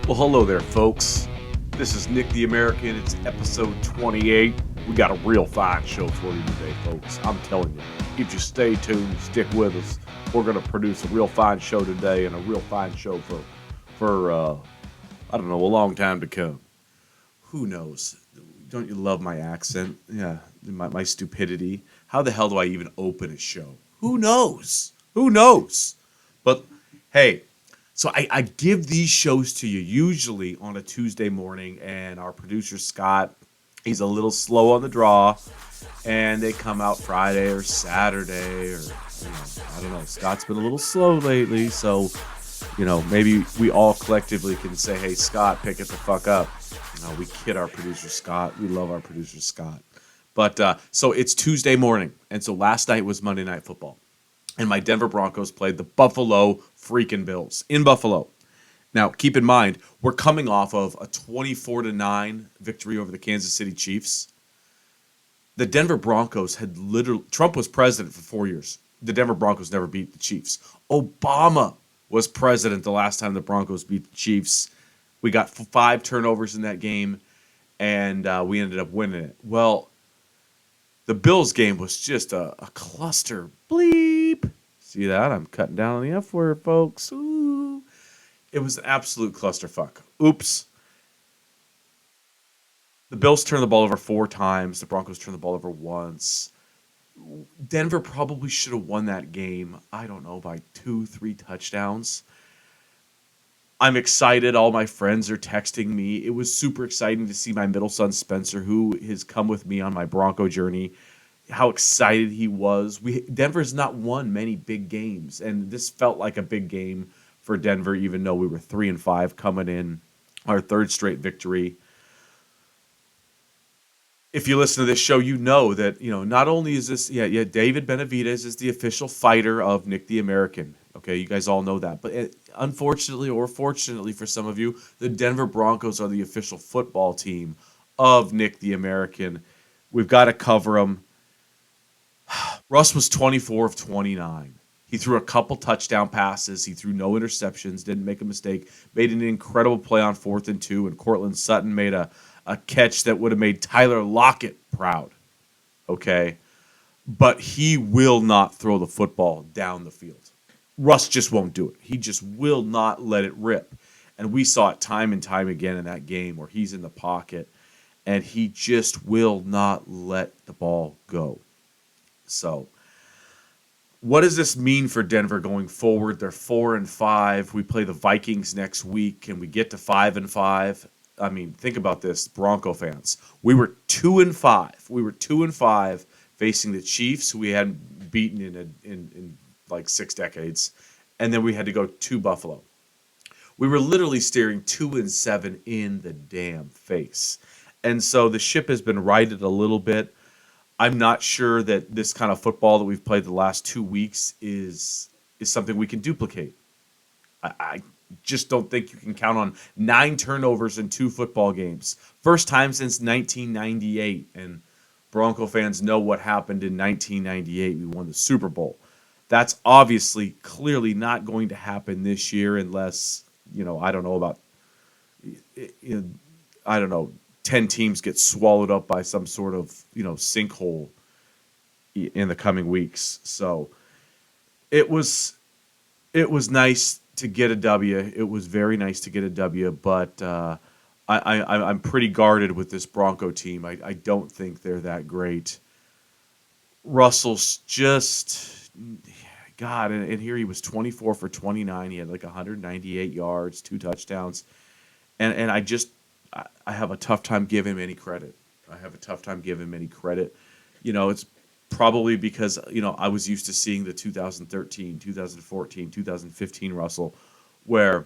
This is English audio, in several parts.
Well, hello there, folks. This is Nick the American. It's episode 28. We got a real fine show for you today, folks. I'm telling you, if you stay tuned, stick with us, we're going to produce a real fine show today and a real fine show for I don't know, a long time to come. Who knows? Don't you love my accent? Yeah, my stupidity. How the hell do I even open a show? Who knows? Who knows? But hey, so I give these shows to you usually on a Tuesday morning, and our producer Scott, he's a little slow on the draw, and they come out Friday or Saturday, or I don't know. Scott's been a little slow lately, so maybe we all collectively can say, "Hey, Scott, pick it the fuck up." We kid our producer Scott. We love our producer Scott, but so it's Tuesday morning, and so last night was Monday Night Football. And my Denver Broncos played the Buffalo freaking Bills in Buffalo. Now, keep in mind, we're coming off of a 24-9 victory over the Kansas City Chiefs. The Denver Broncos had literally, Trump was president for 4 years. The Denver Broncos never beat the Chiefs. Obama was president the last time the Broncos beat the Chiefs. We got 5 turnovers in that game, and we ended up winning it. Well, the Bills game was just a cluster bleep. See that? I'm cutting down on the F word, folks. Ooh. It was an absolute clusterfuck. Oops. The Bills turned the ball over 4 times. The Broncos turned the ball over once. Denver probably should have won that game, I don't know, by 2-3 touchdowns. I'm excited. All my friends are texting me. It was super exciting to see my middle son, Spencer, who has come with me on my Bronco journey, how excited he was. Denver's not won many big games, and this felt like a big game for Denver, even though we were 3-5 coming in, our 3rd straight victory. If you listen to this show, you know that, not only is this, David Benavidez is the official fighter of Nick the American. Okay, you guys all know that. But unfortunately, or fortunately for some of you, the Denver Broncos are the official football team of Nick the American. We've got to cover them. Russ was 24 of 29. He threw a couple touchdown passes. He threw no interceptions, didn't make a mistake, made an incredible play on 4th and 2, and Cortland Sutton made a catch that would have made Tyler Lockett proud. Okay? But he will not throw the football down the field. Russ just won't do it. He just will not let it rip. And we saw it time and time again in that game where he's in the pocket and he just will not let the ball go. So, what does this mean for Denver going forward? They're 4-5. We play the Vikings next week. Can we get to 5-5? I mean, think about this, Bronco fans. We were 2-5. We were 2-5 facing the Chiefs, who we hadn't beaten in like 6 decades, and then we had to go to Buffalo. We were literally staring 2-7 in the damn face, and so the ship has been righted a little bit. I'm not sure that this kind of football that we've played the last 2 weeks is something we can duplicate. I just don't think you can count on 9 turnovers in 2 football games. First time since 1998, and Bronco fans know what happened in 1998. We won the Super Bowl. That's obviously, clearly not going to happen this year unless, I don't know about, 10 teams get swallowed up by some sort of, sinkhole in the coming weeks. So it was nice to get a W. It was very nice to get a W, but I'm pretty guarded with this Bronco team. I don't think they're that great. Russell's just, God, and here he was 24 for 29. He had like 198 yards, 2 touchdowns, and I have a tough time giving him any credit. It's probably because, I was used to seeing the 2013, 2014, 2015 Russell, where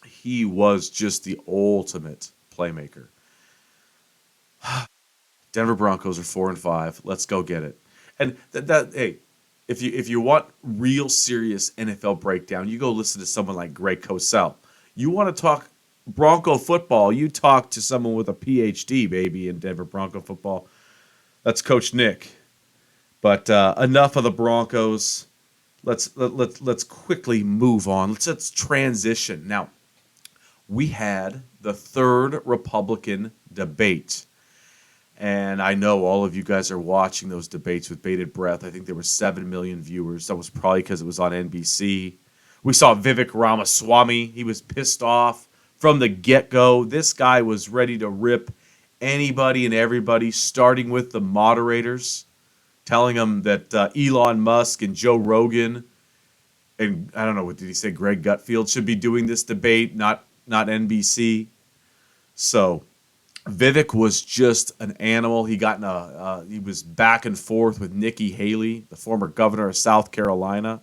he was just the ultimate playmaker. Denver Broncos are 4-5. Let's go get it. And hey, if you want real serious NFL breakdown, you go listen to someone like Greg Cosell. You want to talk Bronco football, you talk to someone with a PhD, baby, in Denver Bronco football. That's Coach Nick. But enough of the Broncos. Let's quickly move on. Let's transition. Now, we had the third Republican debate. And I know all of you guys are watching those debates with bated breath. I think there were 7 million viewers. That was probably because it was on NBC. We saw Vivek Ramaswamy. He was pissed off from the get-go. This guy was ready to rip anybody and everybody, starting with the moderators, telling them that Elon Musk and Joe Rogan and I don't know, what did he say? Greg Gutfield should be doing this debate, not NBC. So Vivek was just an animal. He was back and forth with Nikki Haley, the former governor of South Carolina.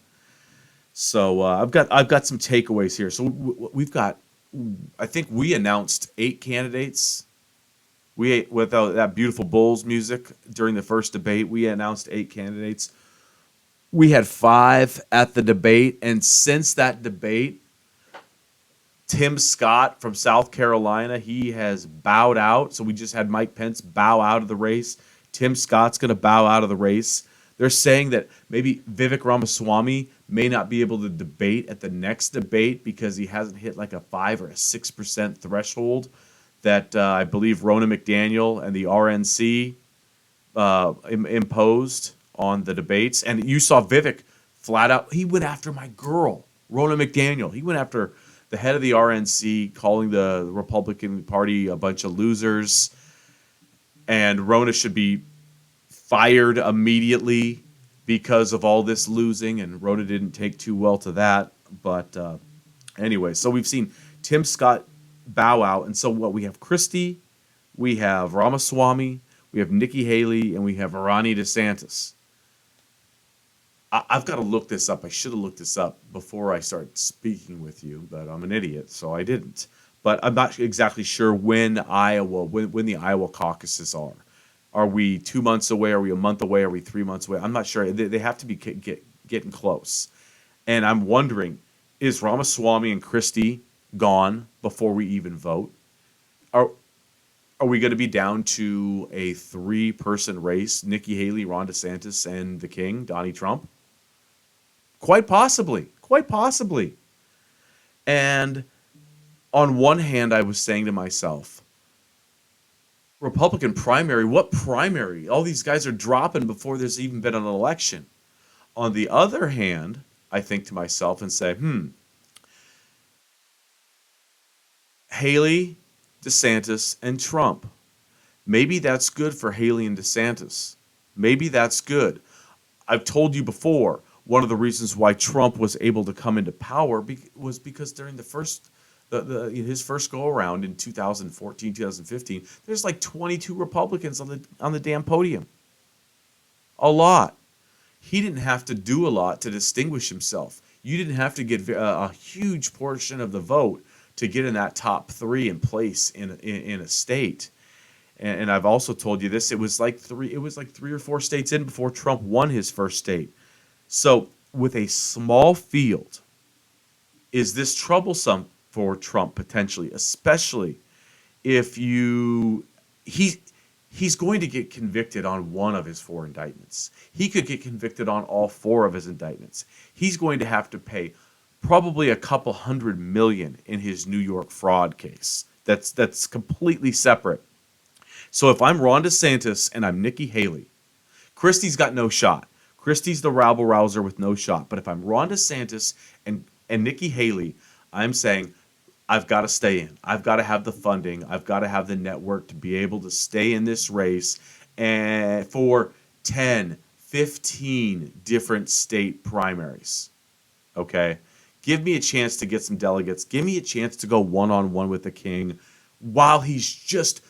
So I've got some takeaways here. So we've got, I think we announced 8 candidates. With that beautiful Bulls music during the first debate, we announced 8 candidates. We had 5 at the debate, and since that debate, Tim Scott from South Carolina, he has bowed out. So we just had Mike Pence bow out of the race. Tim Scott's going to bow out of the race. They're saying that maybe Vivek Ramaswamy may not be able to debate at the next debate because he hasn't hit like a 5 or a 6% threshold that I believe Ronna McDaniel and the RNC imposed on the debates. And you saw Vivek flat out, he went after my girl, Ronna McDaniel. He went after the head of the RNC, calling the Republican Party a bunch of losers. And Ronna should be fired immediately because of all this losing. And Ronna didn't take too well to that. But anyway, so we've seen Tim Scott bow out. And so what we have Christie, we have Ramaswamy, we have Nikki Haley, and we have Ron DeSantis. I've got to look this up. I should have looked this up before I started speaking with you, but I'm an idiot, so I didn't. But I'm not exactly sure when the Iowa caucuses are. Are we 2 months away? Are we a month away? Are we 3 months away? I'm not sure. They have to be getting close. And I'm wondering, is Ramaswamy and Christie gone before we even vote? Are we going to be down to a 3-person race? Nikki Haley, Ron DeSantis, and the King, Donnie Trump? Quite possibly. Quite possibly. And on one hand, I was saying to myself, Republican primary, what primary? All these guys are dropping before there's even been an election. On the other hand, I think to myself and say, Haley, DeSantis, and Trump. Maybe that's good for Haley and DeSantis. Maybe that's good. I've told you before, one of the reasons why Trump was able to come into power was because during his first go around in 2014, 2015, there's like 22 Republicans on the damn podium. A lot. He didn't have to do a lot to distinguish himself. You didn't have to get a huge portion of the vote to get in that top 3 and place in a state. And I've also told you this. It was like 3 or 4 states in before Trump won his first state. So with a small field, is this troublesome for Trump potentially, especially if he's going to get convicted on one of his 4 indictments. He could get convicted on all 4 of his indictments. He's going to have to pay probably a couple $100 million in his New York fraud case. That's completely separate. So if I'm Ron DeSantis and I'm Nikki Haley, Christie's got no shot. Christie's the rabble-rouser with no shot. But if I'm Ron DeSantis and Nikki Haley, I'm saying I've got to stay in. I've got to have the funding. I've got to have the network to be able to stay in this race and for 10, 15 different state primaries. Okay? Give me a chance to get some delegates. Give me a chance to go one-on-one with the King while he's just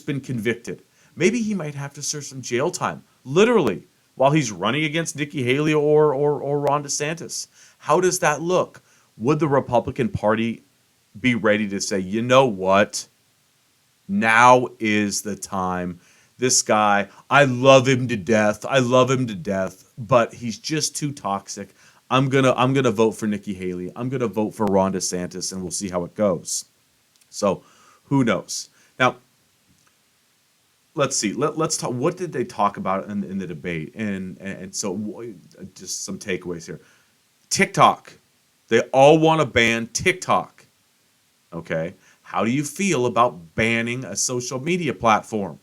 been convicted. Maybe he might have to serve some jail time, literally, while he's running against Nikki Haley or Ron DeSantis. How does that look? Would the Republican Party be ready to say, you know what? Now is the time. This guy, I love him to death. But he's just too toxic. I'm gonna vote for Nikki Haley. I'm gonna vote for Ron DeSantis, and we'll see how it goes. So, who knows? Now, let's see. Let's talk. What did they talk about in the debate? And so, just some takeaways here. TikTok. They all want to ban TikTok. Okay. How do you feel about banning a social media platform?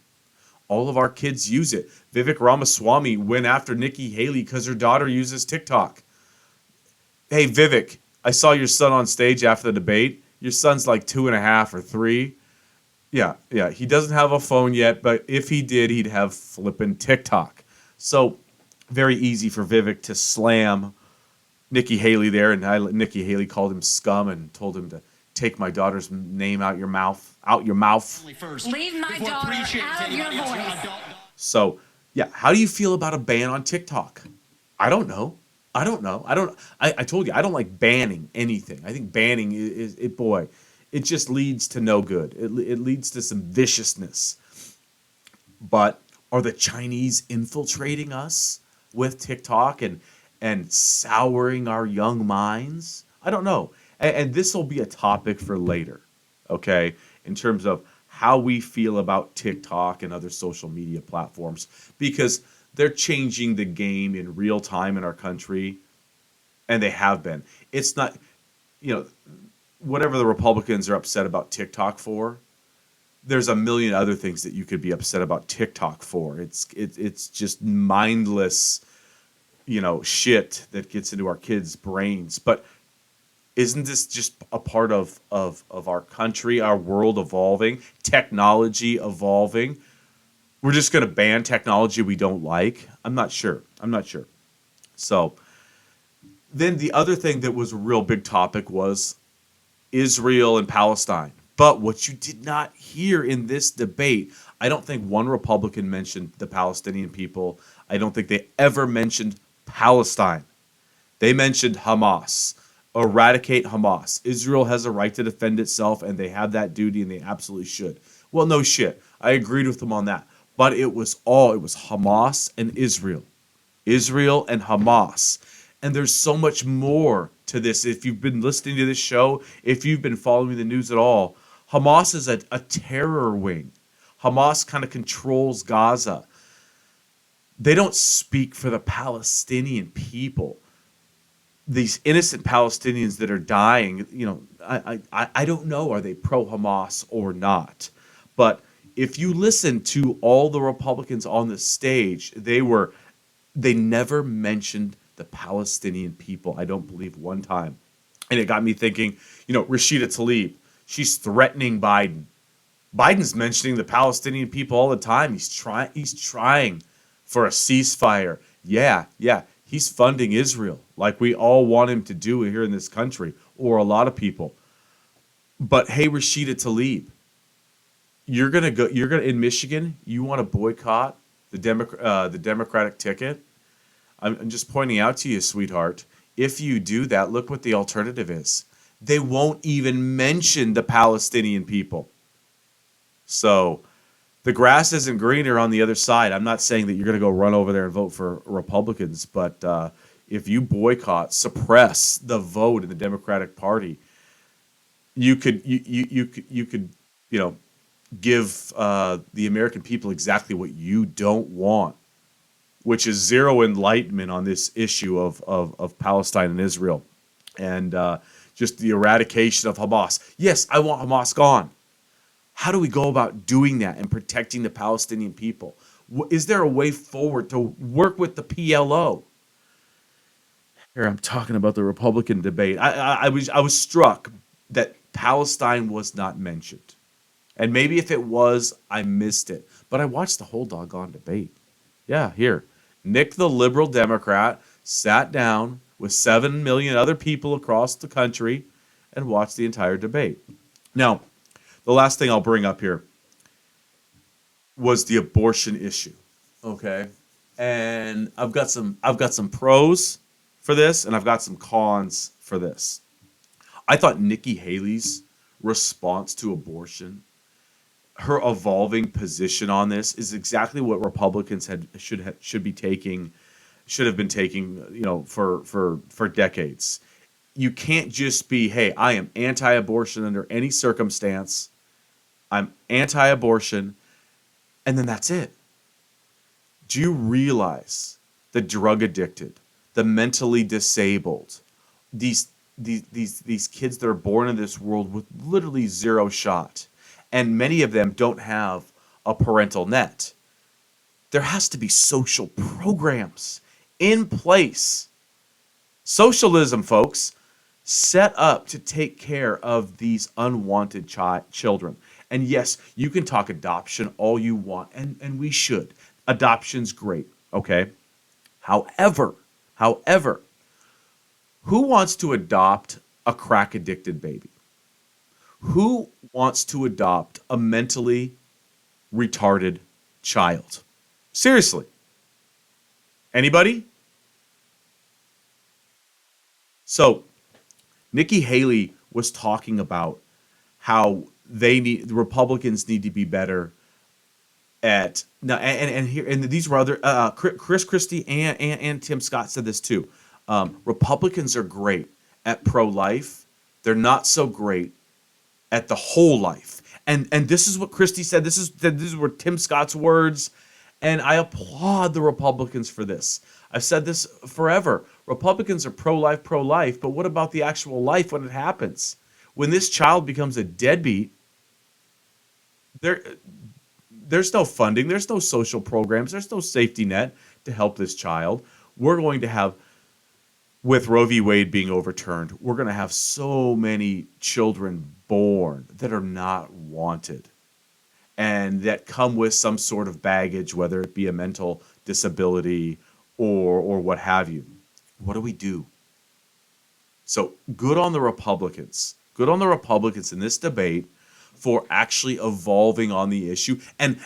All of our kids use it. Vivek Ramaswamy went after Nikki Haley because her daughter uses TikTok. Hey, Vivek, I saw your son on stage after the debate. Your son's like 2.5 or 3. Yeah, yeah. He doesn't have a phone yet, but if he did, he'd have flippin' TikTok. So very easy for Vivek to slam Nikki Haley there, and Nikki Haley called him scum and told him to take my daughter's name out your mouth, out your mouth. Leave my daughter out of your voice. So, yeah, how do you feel about a ban on TikTok? I don't know. I don't know. I told you I don't like banning anything. I think banning is it boy, it just leads to no good. It leads to some viciousness. But are the Chinese infiltrating us with TikTok and souring our young minds? I don't know. And this will be a topic for later, okay? In terms of how we feel about TikTok and other social media platforms, because they're changing the game in real time in our country, and they have been. It's not, you know, whatever the Republicans are upset about TikTok for, there's a million other things that you could be upset about TikTok for. It's just mindless, shit that gets into our kids' brains. But isn't this just a part of our country, our world evolving, technology evolving? We're just going to ban technology we don't like? I'm not sure. So then the other thing that was a real big topic was Israel and Palestine. But what you did not hear in this debate, I don't think one Republican mentioned the Palestinian people. I don't think they ever mentioned Palestine. They mentioned Hamas. Eradicate Hamas. Israel has a right to defend itself, and they have that duty, and they absolutely should. Well, no shit. I agreed with them on that. But it was Hamas and Israel. Israel and Hamas. And there's so much more to this. If you've been listening to this show, if you've been following the news at all, Hamas is a terror wing. Hamas kind of controls Gaza. They don't speak for the Palestinian people. These innocent Palestinians that are dying, I don't know, are they pro-Hamas or not? But if you listen to all the Republicans on the stage, they never mentioned the Palestinian people, I don't believe, one time. And it got me thinking, Rashida Tlaib, she's threatening Biden. Biden's mentioning the Palestinian people all the time. He's trying for a ceasefire. Yeah. He's funding Israel like we all want him to do here in this country, or a lot of people. But hey, Rashida Tlaib, you're gonna in Michigan. You want to boycott the Democratic ticket? I'm just pointing out to you, sweetheart. If you do that, look what the alternative is. They won't even mention the Palestinian people. So the grass isn't greener on the other side. I'm not saying that you're going to go run over there and vote for Republicans, but if you boycott, suppress the vote in the Democratic Party, you could give the American people exactly what you don't want, which is zero enlightenment on this issue of Palestine and Israel, and just the eradication of Hamas. Yes, I want Hamas gone. How do we go about doing that and protecting the Palestinian people? Is there a way forward to work with the PLO? Here I'm talking about the Republican debate. I was struck that Palestine was not mentioned, and maybe if it was, I missed it. But I watched the whole doggone debate. Yeah, here, Nick, the liberal Democrat, sat down with 7 million other people across the country and watched the entire debate. Now, the last thing I'll bring up here was the abortion issue. Okay. And I've got some pros for this, and I've got some cons for this. I thought Nikki Haley's response to abortion, her evolving position on this, is exactly what Republicans should have been taking, for decades. You can't just be, hey, I am anti-abortion under any circumstance. I'm anti-abortion, and then that's it. Do you realize the drug addicted, the mentally disabled, these these kids that are born in this world with literally zero shot, and many of them don't have a parental net. There has to be social programs in place. Socialism, folks, set up to take care of these unwanted children. And yes, you can talk adoption all you want, and we should. Adoption's great, okay? However, who wants to adopt a crack addicted baby? Who wants to adopt a mentally retarded child? Seriously. Anybody? So, Nikki Haley was talking about how the Republicans need to be better at now, and here, and these were other Chris Christie and Tim Scott said this too. Republicans are great at pro-life. They're not so great at the whole life. And this is what Christie said. These were Tim Scott's words, and I applaud the Republicans for this. I've said this forever. Republicans are pro-life, but what about the actual life when it happens? When this child becomes a deadbeat, there's no funding, there's no social programs, there's no safety net to help this child. We're going to have, with Roe v. Wade being overturned, we're going to have so many children born that are not wanted and that come with some sort of baggage, whether it be a mental disability or what have you. What do we do? So good on the Republicans. Good on the Republicans in this debate for actually evolving on the issue and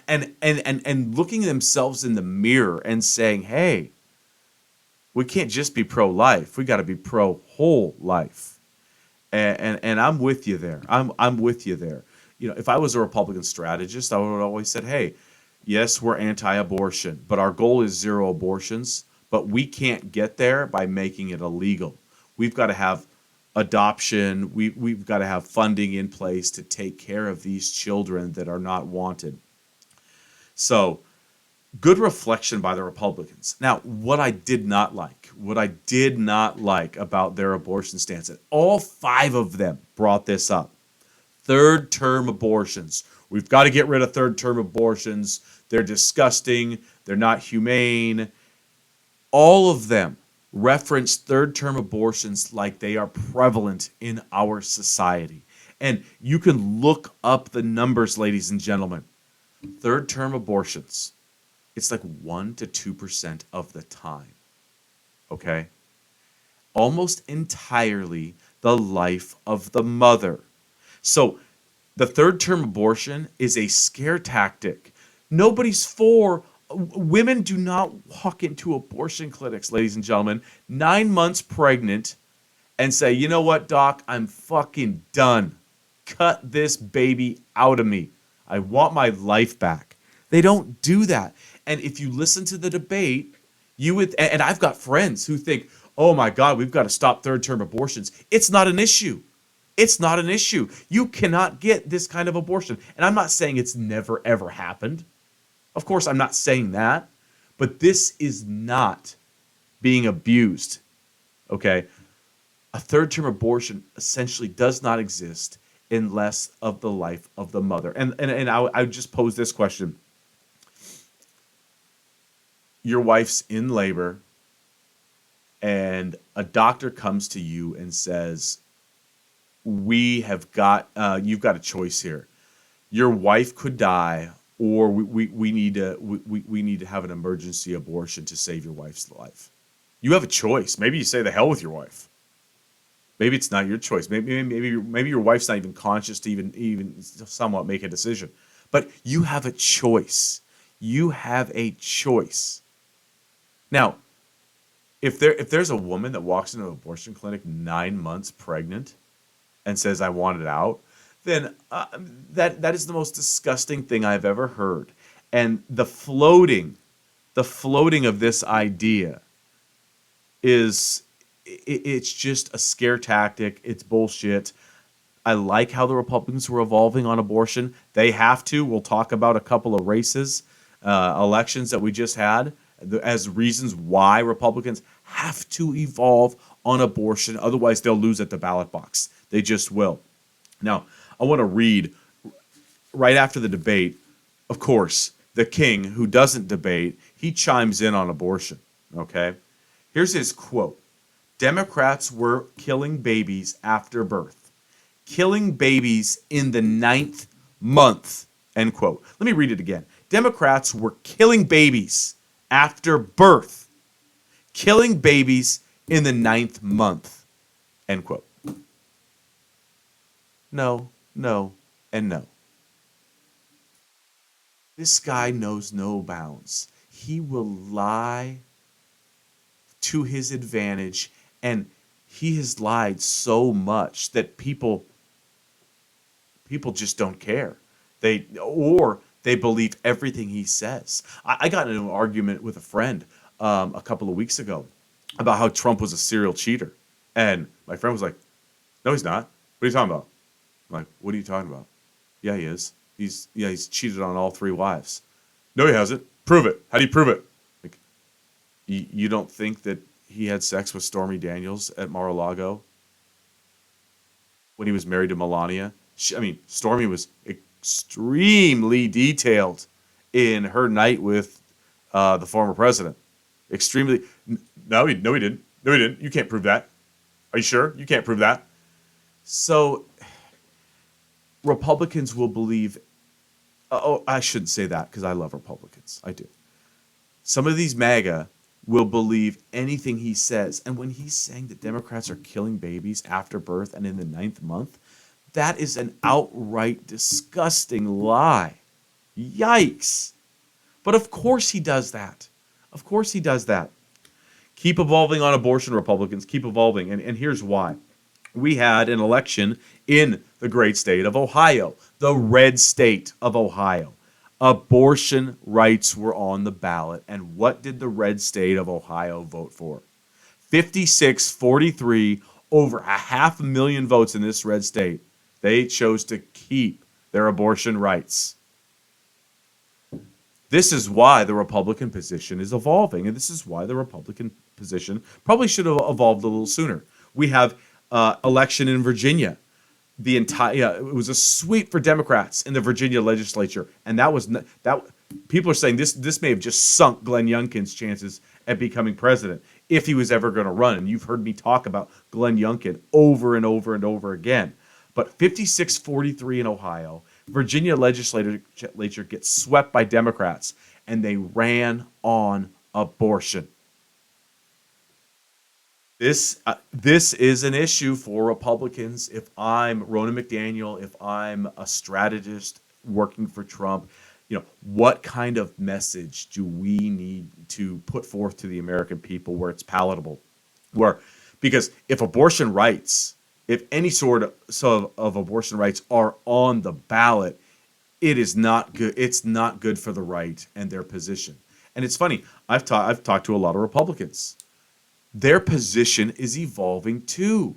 looking themselves in the mirror and saying, hey, we can't just be pro-life. We got to be pro-whole life. And I'm with you there. I'm with you there. You know, if I was a Republican strategist, I would have always said, hey, yes, we're anti-abortion, but our goal is zero abortions. But we can't get there by making it illegal. We've got to have adoption. We've got to have funding in place to take care of these children that are not wanted. So, good reflection by the Republicans. Now, what I did not like about their abortion stance, and all 5 of them brought this up. Third-term abortions. We've got to get rid of third-term abortions. They're disgusting. They're not humane. All of them reference third-term abortions like they are prevalent in our society. And you can look up the numbers, ladies and gentlemen. Third-term abortions, it's like 1% to 2% of the time. Okay? Almost entirely the life of the mother. So the third-term abortion is a scare tactic. Nobody's for. Women do not walk into abortion clinics, ladies and gentlemen, 9 months pregnant and say, you know what, doc, I'm fucking done. Cut this baby out of me. I want my life back. They don't do that. And if you listen to the debate, you would, and I've got friends who think, oh my God, we've got to stop third-term abortions. It's not an issue. It's not an issue. You cannot get this kind of abortion. And I'm not saying it's never, ever happened. Of course, I'm not saying that, but this is not being abused, okay? A third-term abortion essentially does not exist unless of the life of the mother. And I would just pose this question. Your wife's in labor, and a doctor comes to you and says, you've got a choice here. Your wife could die, or we need to have an emergency abortion to save your wife's life. You have a choice. Maybe you say the hell with your wife. Maybe it's not your choice. Maybe your wife's not even conscious to even somewhat make a decision. But you have a choice. You have a choice. Now, if there's a woman that walks into an abortion clinic 9 months pregnant and says, I want it out, then that is the most disgusting thing I've ever heard. And the floating of this idea it's just a scare tactic. It's bullshit. I like how the Republicans were evolving on abortion. They have to. We'll talk about a couple of elections that we just had as reasons why Republicans have to evolve on abortion. Otherwise, they'll lose at the ballot box. They just will. Now, I want to read right after the debate, of course, the king, who doesn't debate, he chimes in on abortion, okay? Here's his quote. Democrats were killing babies after birth. Killing babies in the 9th month, end quote. Let me read it again. Democrats were killing babies after birth. Killing babies in the 9th month, end quote. No, no, and no. This guy knows no bounds. He will lie to his advantage, and he has lied so much that people just don't care. They believe everything he says. I got into an argument with a friend a couple of weeks ago about how Trump was a serial cheater, and my friend was like, "No, he's not. What are you talking about?" I'm like, "What are you talking about?" "Yeah, he is. He's cheated on all 3 wives." "No, he hasn't. Prove it. How do you prove it?" Like, you don't think that he had sex with Stormy Daniels at Mar-a-Lago when he was married to Melania? Stormy was extremely detailed in her night with the former president. Extremely. No, he didn't. No, he didn't. You can't prove that. Are you sure? You can't prove that. So Republicans will believe. Oh, I shouldn't say that because I love Republicans. I do. Some of these MAGA will believe anything he says. And when he's saying that Democrats are killing babies after birth and in the 9th month, that is an outright disgusting lie. Yikes. But of course he does that. Of course he does that. Keep evolving on abortion, Republicans. Keep evolving. And here's why. We had an election in the great state of Ohio, the red state of Ohio. Abortion rights were on the ballot. And what did the red state of Ohio vote for? 56-43, over 500,000 votes in this red state. They chose to keep their abortion rights. This is why the Republican position is evolving, and this is why the Republican position probably should have evolved a little sooner. We have election in Virginia. It was a sweep for Democrats in the Virginia legislature, and that people are saying this may have just sunk Glenn Youngkin's chances at becoming president if he was ever going to run. And you've heard me talk about Glenn Youngkin over and over and over again. But 56-43 in Ohio, Virginia legislature gets swept by Democrats, and they ran on abortion. This is an issue for Republicans. If I'm Ronna McDaniel, if I'm a strategist working for Trump, what kind of message do we need to put forth to the American people where it's palatable? Because if abortion rights, if any sort of abortion rights are on the ballot, it is not good. It's not good for the right and their position. And it's funny. I've talked to a lot of Republicans. Their position is evolving too.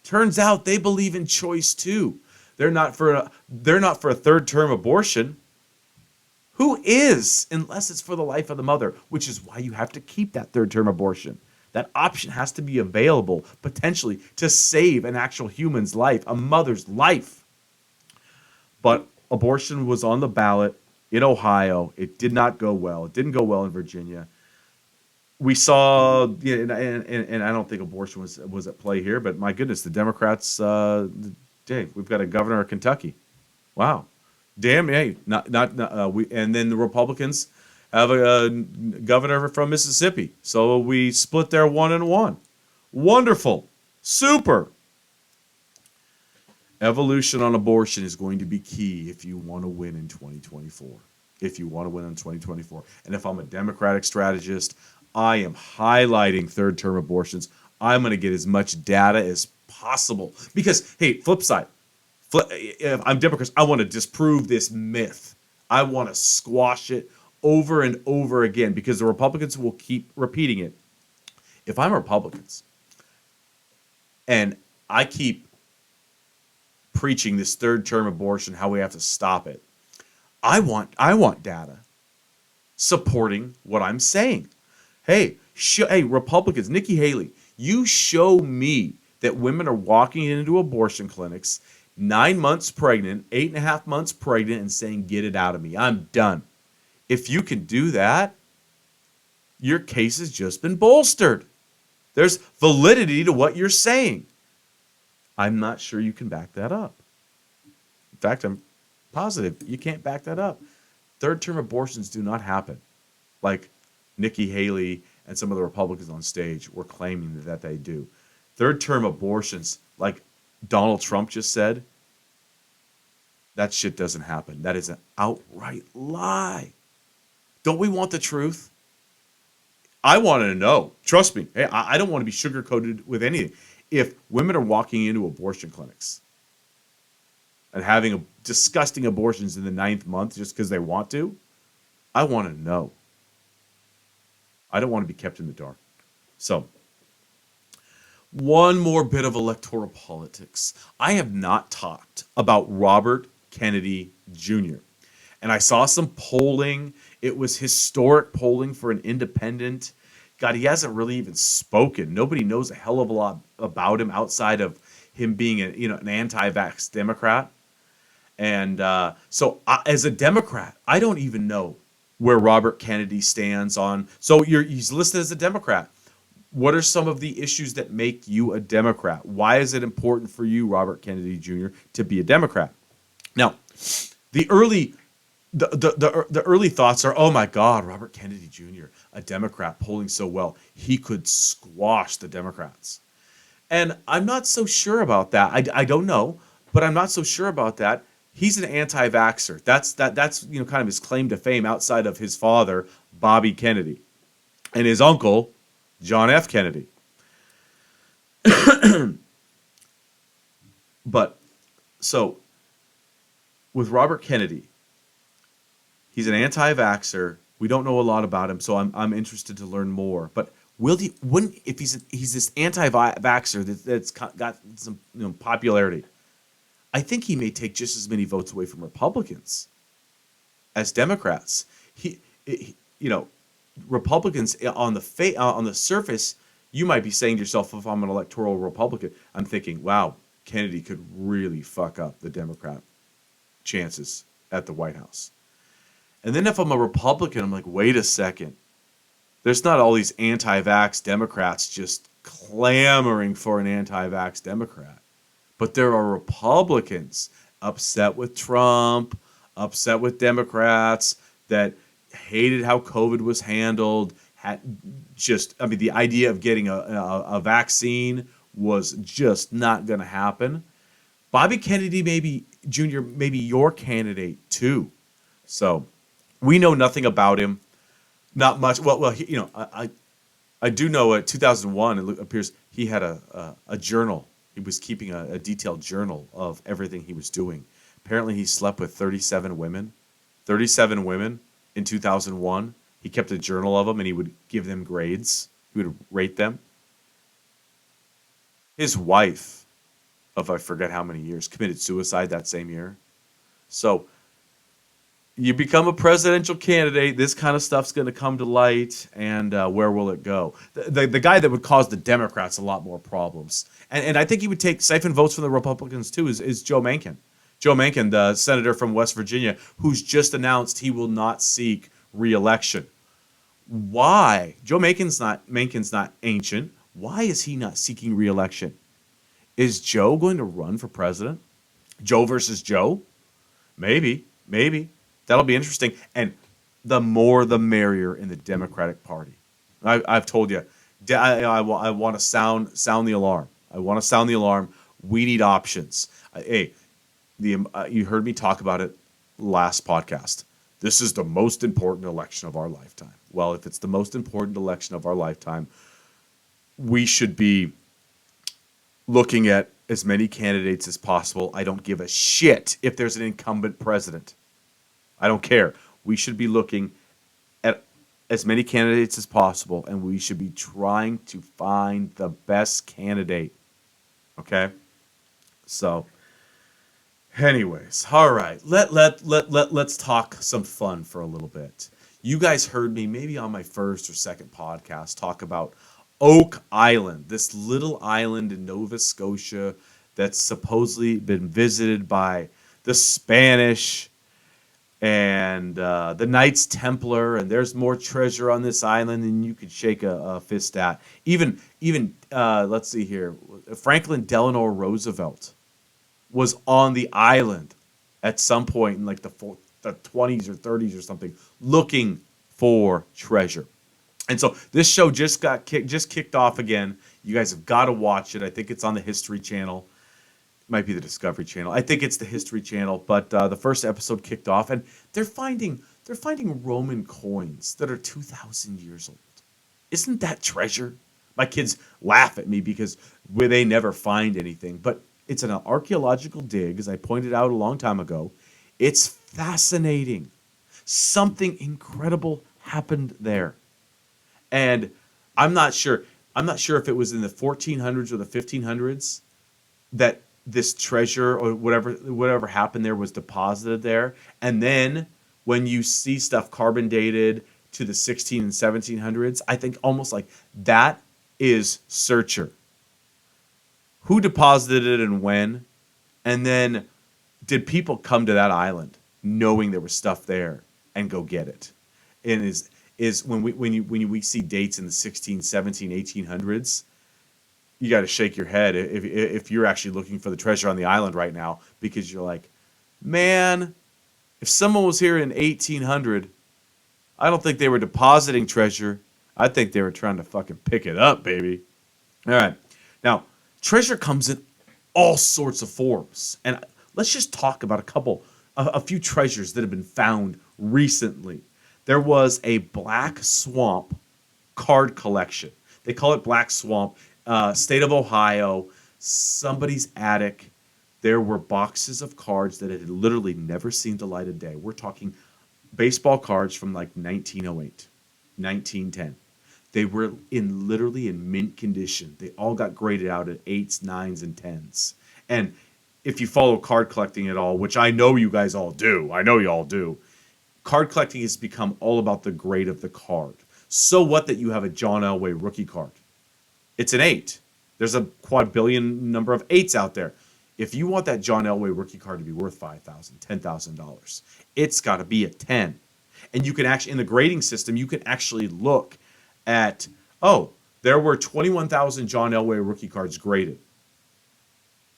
Turns out they believe in choice too. They're not for a third-term abortion. Who is, unless it's for the life of the mother, which is why you have to keep that third-term abortion. That option has to be available, potentially, to save an actual human's life, a mother's life. But abortion was on the ballot in Ohio. It did not go well. It didn't go well in Virginia. We saw, and I don't think abortion was at play here, but my goodness, the Democrats, Dave, we've got a governor of Kentucky. Wow. Damn, hey, and then the Republicans have a governor from Mississippi. So we split their 1-1. Wonderful. Super. Evolution on abortion is going to be key if you want to win in 2024. If you want to win in 2024. And if I'm a Democratic strategist, I am highlighting third-term abortions. I'm going to get as much data as possible. Because, hey, flip side. If I'm Democrats, I want to disprove this myth. I want to squash it over and over again because the Republicans will keep repeating it. If I'm Republicans and I keep preaching this third-term abortion, how we have to stop it, I want data supporting what I'm saying. Hey, Republicans, Nikki Haley, You show me that women are walking into abortion clinics 9 months pregnant, 8.5 months pregnant, and saying, get it out of me. I'm done. If you can do that, your case has just been bolstered. There's validity to what you're saying. I'm not sure you can back that up. In fact, I'm positive you can't back that up. Third-term abortions do not happen. Like Nikki Haley and some of the Republicans on stage were claiming that they do. Third-term abortions, like Donald Trump just said, that shit doesn't happen. That is an outright lie. Don't we want the truth? I want to know. Trust me. Hey, I don't want to be sugar-coated with anything. If women are walking into abortion clinics and having disgusting abortions in the 9th month just because they want to, I want to know. I don't want to be kept in the dark. So, one more bit of electoral politics. I have not talked about Robert Kennedy Jr. And I saw some polling. It was historic polling for an independent. God, he hasn't really even spoken. Nobody knows a hell of a lot about him outside of him being an anti-vax Democrat. And so as a Democrat, I don't even know where Robert Kennedy stands on. So he's listed as a Democrat. What are some of the issues that make you a Democrat? Why is it important for you, Robert Kennedy Jr., to be a Democrat? Now, the early thoughts are, oh my God, Robert Kennedy Jr., a Democrat polling so well, he could squash the Democrats. And I'm not so sure about that. I don't know, but I'm not so sure about that. He's an anti-vaxxer. That's kind of his claim to fame outside of his father, Bobby Kennedy, and his uncle, John F. Kennedy. But so with Robert Kennedy, he's an anti-vaxxer. We don't know a lot about him, so I'm interested to learn more. But if he's this anti-vaxxer that's got some popularity, I think he may take just as many votes away from Republicans as Democrats. Republicans on the surface, you might be saying to yourself, if I'm an electoral Republican, I'm thinking, wow, Kennedy could really fuck up the Democrat chances at the White House. And then if I'm a Republican, I'm like, wait a second. There's not all these anti-vax Democrats just clamoring for an anti-vax Democrat. But there are Republicans upset with Trump, upset with Democrats, that hated how COVID was handled. The idea of getting a vaccine was just not going to happen. Bobby Kennedy Jr. may be your candidate too. So we know nothing about him. Not much. I do know in 2001, it appears he had a journal. He was keeping a detailed journal of everything he was doing. Apparently, he slept with 37 women. 37 women in 2001. He kept a journal of them, and he would give them grades. He would rate them. His wife, of I forget how many years, committed suicide that same year. So you become a presidential candidate, this kind of stuff's going to come to light, and where will it go? The guy that would cause the Democrats a lot more problems, and I think he would siphon votes from the Republicans too, is Joe Manchin. Joe Manchin, the senator from West Virginia, who's just announced he will not seek re-election. Why? Joe Manchin's not ancient. Why is he not seeking re-election? Is Joe going to run for president? Joe versus Joe? Maybe. That'll be interesting. And the more the merrier in the Democratic Party. I've told you, I want to sound the alarm. I want to sound the alarm. We need options. You heard me talk about it last podcast. This is the most important election of our lifetime. Well, if it's the most important election of our lifetime, we should be looking at as many candidates as possible. I don't give a shit if there's an incumbent president. I don't care. We should be looking at as many candidates as possible, and we should be trying to find the best candidate. Okay? So, anyways, all right. Let's talk some fun for a little bit. You guys heard me maybe on my first or second podcast talk about Oak Island, this little island in Nova Scotia that's supposedly been visited by the Spanish and the Knights Templar, and there's more treasure on this island than you could shake a fist at. Even let's see here, Franklin Delano Roosevelt was on the island at some point in like the 20s or 30s or something, looking for treasure. And so this show just kicked off again. You guys have got to watch it. I think it's on the History Channel. It might be the Discovery Channel. I think it's the History Channel. But the first episode kicked off, and they're finding Roman coins that are 2,000 years old. Isn't that treasure? My kids laugh at me because they never find anything. But it's an archaeological dig, as I pointed out a long time ago. It's fascinating. Something incredible happened there. And I'm not sure if it was in the 1400s or the 1500s that this treasure or whatever happened there was deposited there. And then when you see stuff carbon dated to the 16 and 1700s, I think almost like that is Searcher. Who deposited it and when? And then did people come to that island knowing there was stuff there and go get it? And is when we see dates in the 16, 17, 1800s, you got to shake your head if you're actually looking for the treasure on the island right now, because you're like, man, if someone was here in 1800, I don't think they were depositing treasure. I think they were trying to fucking pick it up, baby. All right. Now, treasure comes in all sorts of forms. And let's just talk about a few treasures that have been found recently. There was a Black Swamp card collection. They call it Black Swamp. State of Ohio, somebody's attic. There were boxes of cards that had literally never seen the light of day. We're talking baseball cards from like 1908, 1910. They were literally in mint condition. They all got graded out at 8s, 9s, and 10s. And if you follow card collecting at all, which I know you guys all do, card collecting has become all about the grade of the card. So what that you have a John Elway rookie card? It's an 8. There's a quadrillion number of 8s out there. If you want that John Elway rookie card to be worth $5,000, $10,000, it's got to be a 10. And you can actually, in the grading system, you can actually look at, there were 21,000 John Elway rookie cards graded.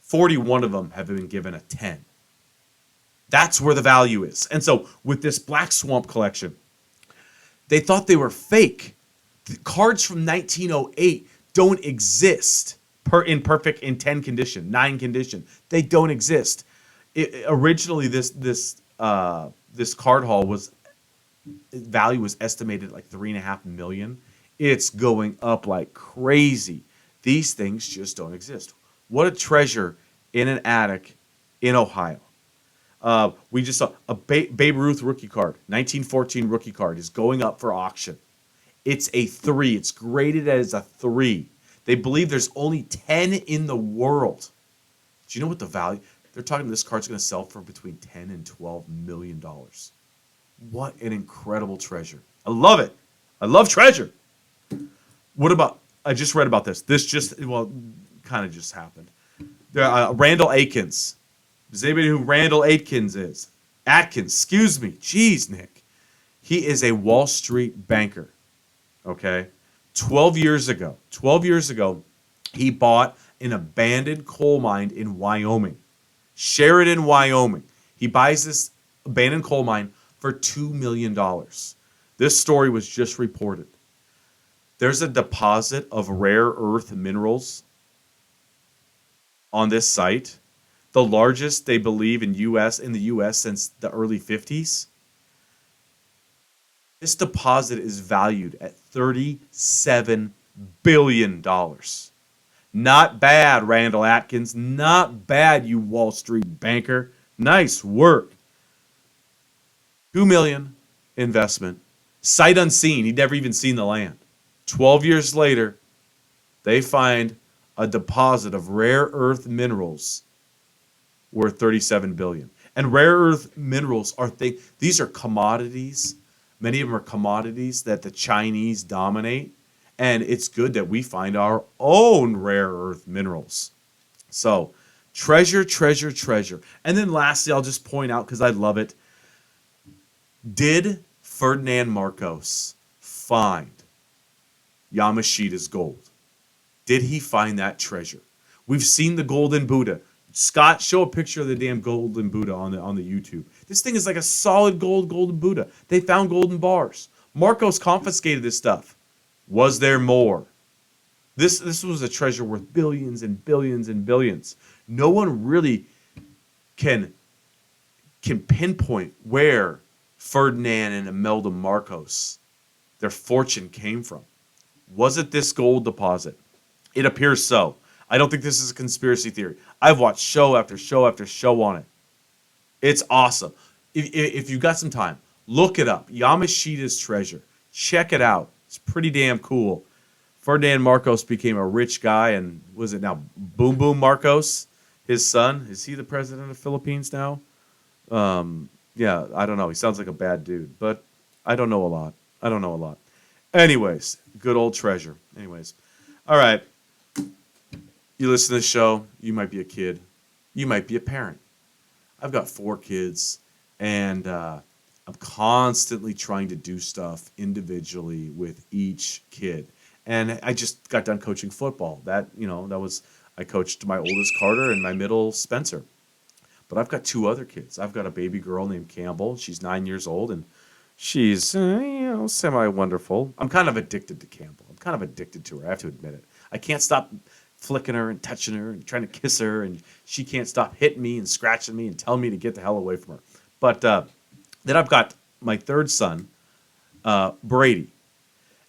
41 of them have been given a 10. That's where the value is. And so with this Black Swamp collection, they thought they were fake. The cards from 1908 don't exist in 10 condition, 9 condition. They don't exist. Originally, this card haul value was estimated like $3.5 million. It's going up like crazy. These things just don't exist. What a treasure in an attic in Ohio. We just saw a Babe Ruth rookie card, 1914 rookie card is going up for auction. It's a 3. It's graded as a 3. They believe there's only 10 in the world. Do you know what the value? They're talking this card's going to sell for between $10 and $12 million. What an incredible treasure. I love it. I love treasure. What about, I just read about this. This kind of just happened. Randall Atkins. Does anybody know who Randall Atkins is? Atkins, excuse me. Jeez, Nick. He is a Wall Street banker. Okay? 12 years ago, he bought an abandoned coal mine in Wyoming. Sheridan, Wyoming. He buys this abandoned coal mine for $2 million. This story was just reported. There's a deposit of rare earth minerals on this site. The largest, they believe, in the U.S. since the early 50s. This deposit is valued at $37 billion. Not bad, Randall Atkins. Not bad, you Wall Street banker. Nice work. $2 million investment. Sight unseen. He'd never even seen the land. 12 years later, they find a deposit of rare earth minerals worth $37 billion. And rare earth minerals these are commodities. Many of them are commodities that the Chinese dominate, And it's good that we find our own rare earth minerals. So, treasure, treasure, treasure. And then lastly, I'll just point out, because I love it, did Ferdinand Marcos find Yamashita's gold? Did he find that treasure? We've seen the golden Buddha. Scott, show a picture of the damn golden Buddha on the YouTube. This thing is like a solid golden Buddha. They found golden bars. Marcos confiscated this stuff. Was there more? This was a treasure worth billions and billions and billions. No one really can pinpoint where Ferdinand and Imelda Marcos, their fortune came from. Was it this gold deposit? It appears so. I don't think this is a conspiracy theory. I've watched show after show after show on it. It's awesome. If you've got some time, look it up. Yamashita's treasure. Check it out. It's pretty damn cool. Ferdinand Marcos became a rich guy, and was it now Boom Boom Marcos, his son? Is he the president of the Philippines now? Yeah, I don't know. He sounds like a bad dude, but I don't know a lot. Anyways, good old treasure. Anyways, all right. You listen to this show, you might be a kid. You might be a parent. I've got 4 kids, and I'm constantly trying to do stuff individually with each kid. And I just got done coaching football. I coached my oldest Carter and my middle Spencer. But I've got 2 other kids. I've got a baby girl named Campbell. She's 9 years old, and she's semi-wonderful. I'm kind of addicted to Campbell. I'm kind of addicted to her. I have to admit it. I can't stop flicking her and touching her and trying to kiss her, and she can't stop hitting me and scratching me and telling me to get the hell away from her. But then I've got my 3rd son, Brady.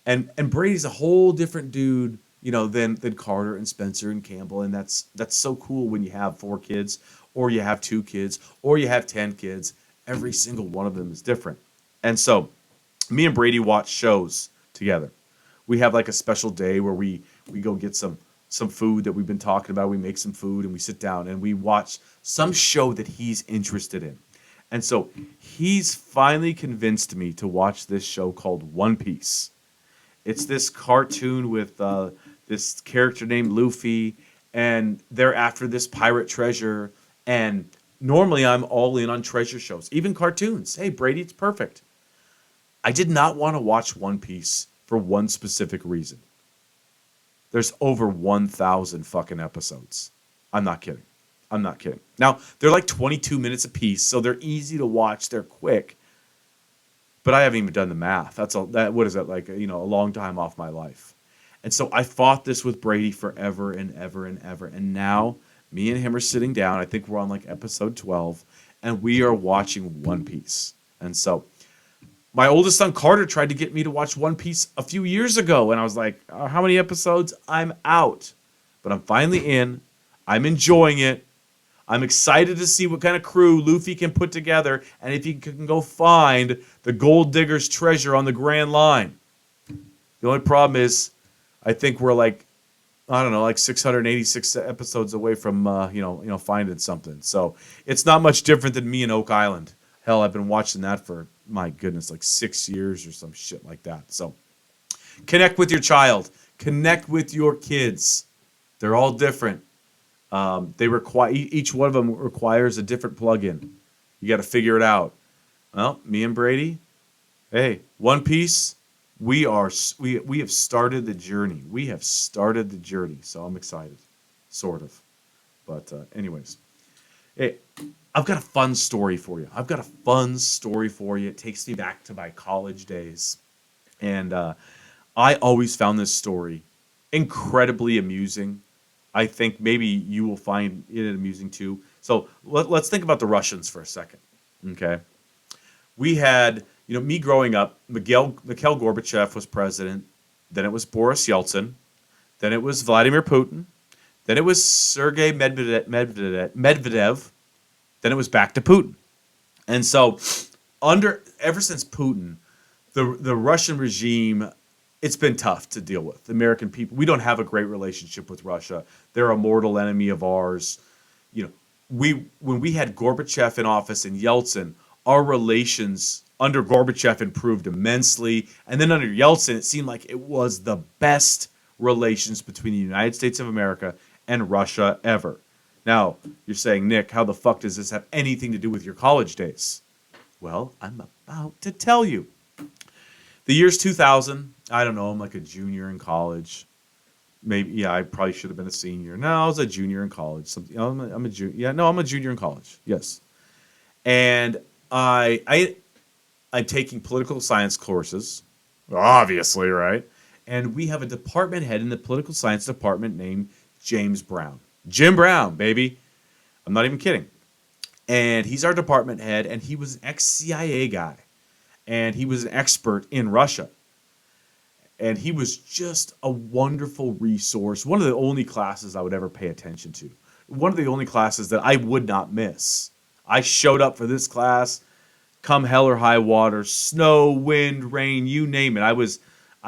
And Brady's a whole different dude, than Carter and Spencer and Campbell. And that's so cool when you have 4 kids, or you have 2 kids, or you have 10 kids. Every single one of them is different. And so me and Brady watch shows together. We have like a special day where we go get some food that we've been talking about. We make some food and we sit down and we watch some show that he's interested in. And so he's finally convinced me to watch this show called One Piece. It's this cartoon with this character named Luffy, and they're after this pirate treasure. And normally I'm all in on treasure shows, even cartoons. Hey, Brady, it's perfect. I did not want to watch One Piece for one specific reason. There's over 1,000 fucking episodes. I'm not kidding. Now, they're like 22 minutes a piece, so they're easy to watch. They're quick. But I haven't even done the math. What is that, like, a long time off my life. And so I fought this with Brady forever and ever and ever. And now me and him are sitting down. I think we're on like episode 12, and we are watching One Piece. And so my oldest son Carter tried to get me to watch One Piece a few years ago, and I was like, how many episodes? I'm out. But I'm finally in. I'm enjoying it. I'm excited to see what kind of crew Luffy can put together, and if he can go find the gold digger's treasure on the Grand Line. The only problem is, I think we're like 686 episodes away from finding something. So it's not much different than me in Oak Island. Hell, I've been watching that for, my goodness, like 6 years or some shit like that. So connect with your child. Connect with your kids. They're all different. They require, each one of them requires a different plug-in. You got to figure it out. Well, me and Brady, hey, One Piece, we have started the journey. So I'm excited, sort of. But anyways, hey, I've got a fun story for you. It takes me back to my college days. And I always found this story incredibly amusing. I think maybe you will find it amusing too. So let's think about the Russians for a second. Okay. We had, me growing up, Mikhail Gorbachev was president. Then it was Boris Yeltsin. Then it was Vladimir Putin. Then it was Sergei Medvedev. Then it was back to Putin. And so ever since Putin, the Russian regime, it's been tough to deal with. The American people, we don't have a great relationship with Russia. They're a mortal enemy of ours. When we had Gorbachev in office and Yeltsin, our relations Under Gorbachev, improved immensely. And then under Yeltsin, it seemed like it was the best relations between the United States of America and Russia ever. Now, you're saying, Nick, how the fuck does this have anything to do with your college days? Well, I'm about to tell you. The year's 2000. I don't know. I'm like a junior in college. Maybe, yeah, I probably should have been a senior. No, I was a junior in college. Something. I'm a junior. Yeah, no, I'm a junior in college. Yes, and I'm taking political science courses, obviously, right? And we have a department head in the political science department named James Brown. Jim Brown, baby. I'm not even kidding. And he's our department head, and he was an ex-CIA guy. And he was an expert in Russia. And he was just a wonderful resource. One of the only classes I would ever pay attention to. One of the only classes that I would not miss. I showed up for this class, come hell or high water, snow, wind, rain, you name it. I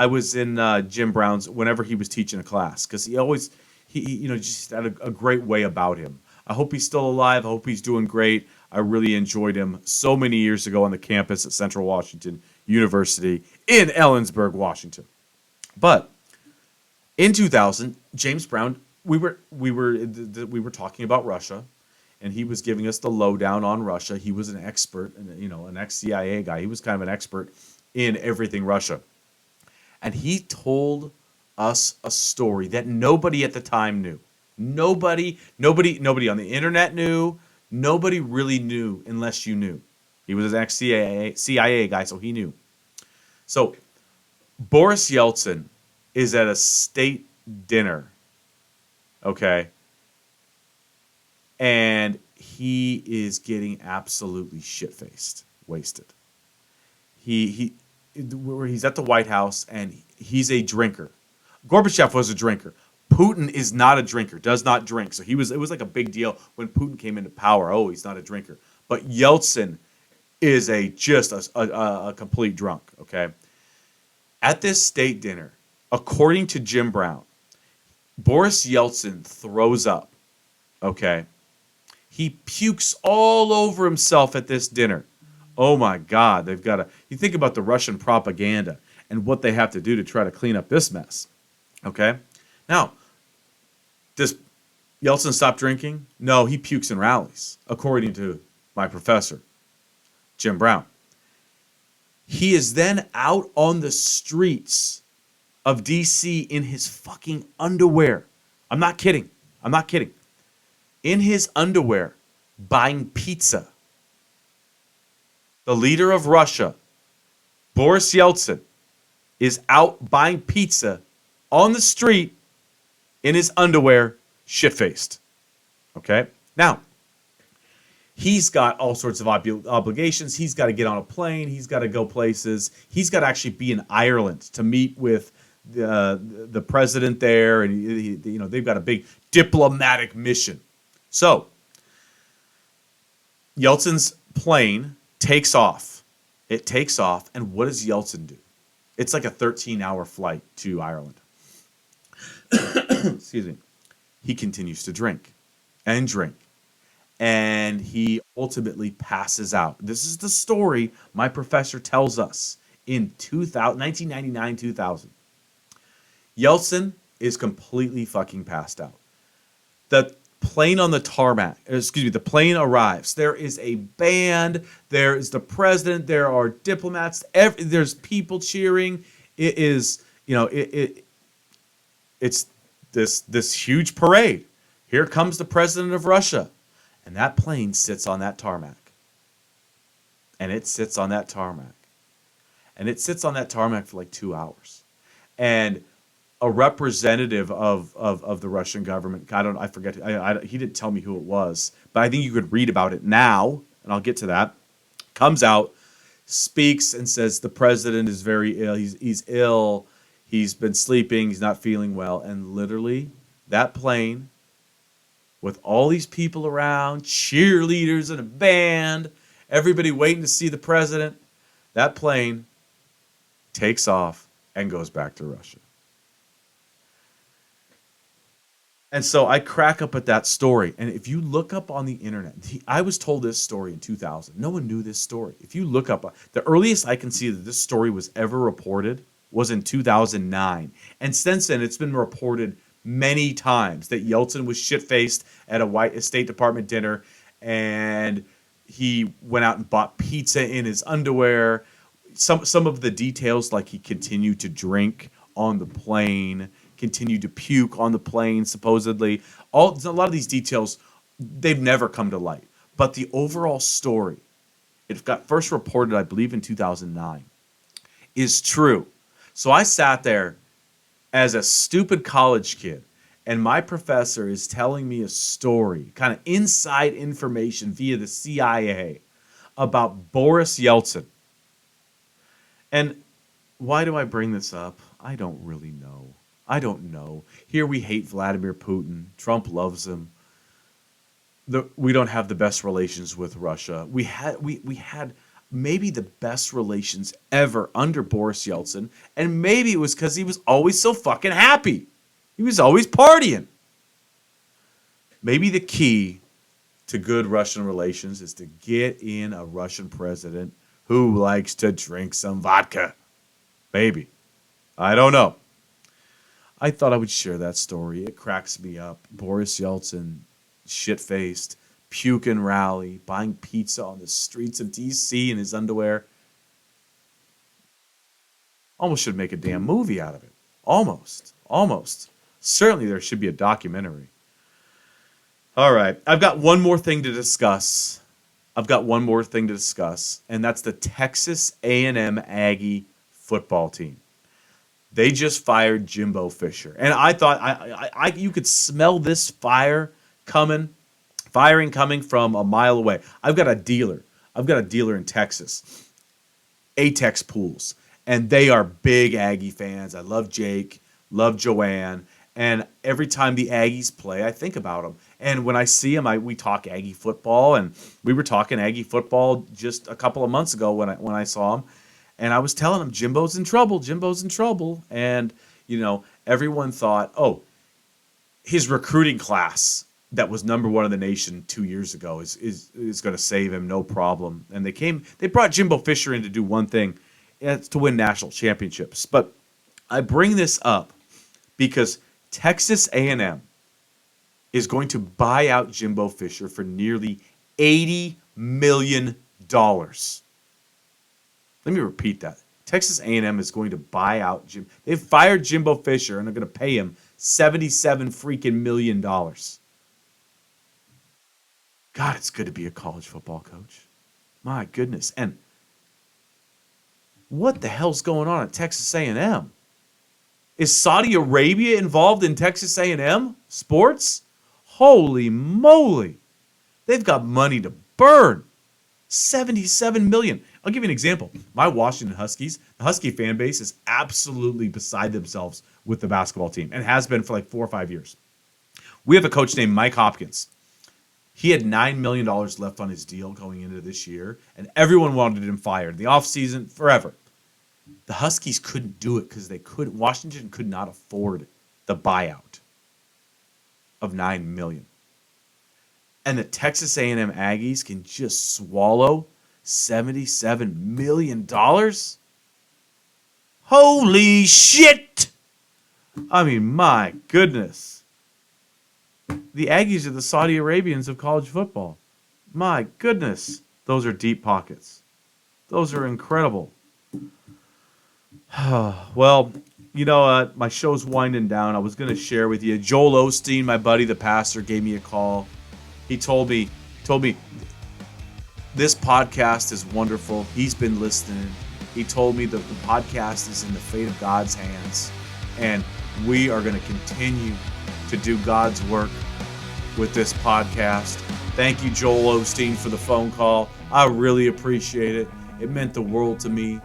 was in Jim Brown's whenever he was teaching a class, because he just had a great way about him. I hope he's still alive. I hope he's doing great. I really enjoyed him so many years ago on the campus at Central Washington University in Ellensburg, Washington. But in 2000, James Brown, we were talking about Russia, and he was giving us the lowdown on Russia. He was an expert, an ex-CIA guy. He was kind of an expert in everything Russia. And he told us a story that nobody at the time knew. Nobody on the internet knew. Nobody really knew unless you knew. He was an ex-CIA guy, so he knew. So Boris Yeltsin is at a state dinner, okay? And he is getting absolutely shit-faced, wasted. He's at the White House, and he's a drinker. Gorbachev was a drinker. Putin is not a drinker, does not drink. So it was like a big deal when Putin came into power. Oh, he's not a drinker. But Yeltsin is just a complete drunk, okay? At this state dinner, according to Jim Brown, Boris Yeltsin throws up, okay? He pukes all over himself at this dinner. Oh my God, you think about the Russian propaganda and what they have to do to try to clean up this mess, okay? Now, does Yeltsin stop drinking? No, he pukes in rallies, according to my professor, Jim Brown. He is then out on the streets of D.C. in his fucking underwear. I'm not kidding. In his underwear, buying pizza. The leader of Russia, Boris Yeltsin, is out buying pizza on the street in his underwear, shit-faced. Okay? Now, he's got all sorts of obligations. He's got to get on a plane. He's got to go places. He's got to actually be in Ireland to meet with the president there, and they've got a big diplomatic mission. So, Yeltsin's plane takes off. It takes off, and what does Yeltsin do? It's like a 13-hour flight to Ireland. Excuse me. He continues to drink and drink. And he ultimately passes out. This is the story my professor tells us in 1999, 2000. Yeltsin is completely fucking passed out. The plane on the tarmac, the plane arrives. There is a band. There is the president. There are diplomats. There's people cheering. It is, it's this huge parade. Here comes the president of Russia. And that plane sits on that tarmac. And it sits on that tarmac. And it sits on that tarmac for like 2 hours. And a representative of the Russian government, I forget, he didn't tell me who it was, but I think you could read about it now, and I'll get to that, comes out, speaks, and says the president is very ill. He's ill. He's been sleeping. He's not feeling well. And literally, that plane, with all these people around, cheerleaders and a band, everybody waiting to see the president, that plane takes off and goes back to Russia. And so I crack up at that story. And if you look up on the internet, I was told this story in 2000. No one knew this story. If you look up, the earliest I can see that this story was ever reported was in 2009. And since then, it's been reported many times that Yeltsin was shit-faced at a State Department dinner, and he went out and bought pizza in his underwear. Some of the details, like he continued to drink on the plane, continued to puke on the plane, supposedly. A lot of these details, they've never come to light. But the overall story, it got first reported, I believe, in 2009, is true. So I sat there as a stupid college kid, and my professor is telling me a story, kind of inside information via the CIA about Boris Yeltsin. And why do I bring this up? I don't really know. I don't know. Here we hate Vladimir Putin. Trump loves him. We don't have the best relations with Russia. We had maybe the best relations ever under Boris Yeltsin, and maybe it was because he was always so fucking happy. He was always partying. Maybe the key to good Russian relations is to get in a Russian president who likes to drink some vodka. Maybe. I don't know. I thought I would share that story. It cracks me up. Boris Yeltsin, shit-faced, puking rally, buying pizza on the streets of D.C. in his underwear. Almost should make a damn movie out of it. Almost. Certainly there should be a documentary. All right. I've got one more thing to discuss. And that's the Texas A&M Aggie football team. They just fired Jimbo Fisher. And I thought you could smell this firing coming from a mile away. I've got a dealer in Texas, Atex Pools, and they are big Aggie fans. I love Jake, love Joanne, and every time the Aggies play, I think about them. And when I see them, we talk Aggie football, and we were talking Aggie football just a couple of months ago when I saw them. And I was telling him, Jimbo's in trouble. And, everyone thought, oh, his recruiting class that was number one in the nation 2 years ago is going to save him, no problem. And they brought Jimbo Fisher in to do one thing, and it's to win national championships. But I bring this up because Texas A&M is going to buy out Jimbo Fisher for nearly $80 million. Let me repeat that. Texas A&M is going to buy out Jim. They've fired Jimbo Fisher and they're going to pay him $77 million. God, it's good to be a college football coach. My goodness. And what the hell's going on at Texas A&M? Is Saudi Arabia involved in Texas A&M sports? Holy moly. They've got money to burn. $77 million. I'll give you an example. My Washington Huskies, the Husky fan base is absolutely beside themselves with the basketball team and has been for like 4 or 5 years. We have a coach named Mike Hopkins. He had $9 million left on his deal going into this year, and everyone wanted him fired. The offseason, forever. The Huskies couldn't do it because Washington could not afford the buyout of $9 million. And the Texas A&M Aggies can just swallow $77 million? Holy shit! I mean, my goodness. The Aggies are the Saudi Arabians of college football. My goodness. Those are deep pockets. Those are incredible. Well, my show's winding down. I was going to share with you. Joel Osteen, my buddy, the pastor, gave me a call. He told me this podcast is wonderful. He's been listening. He told me that the podcast is in the fate of God's hands. And we are going to continue to do God's work with this podcast. Thank you, Joel Osteen, for the phone call. I really appreciate it. It meant the world to me.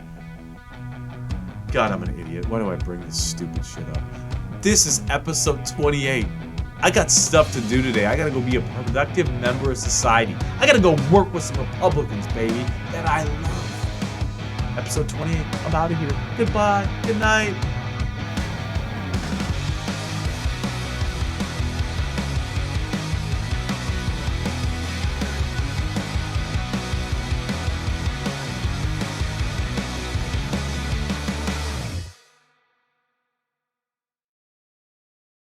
God, I'm an idiot. Why do I bring this stupid shit up? This is episode 28. I got stuff to do today. I got to go be a productive member of society. I got to go work with some Republicans, baby, that I love. Episode 28. I'm out of here. Goodbye. Good night.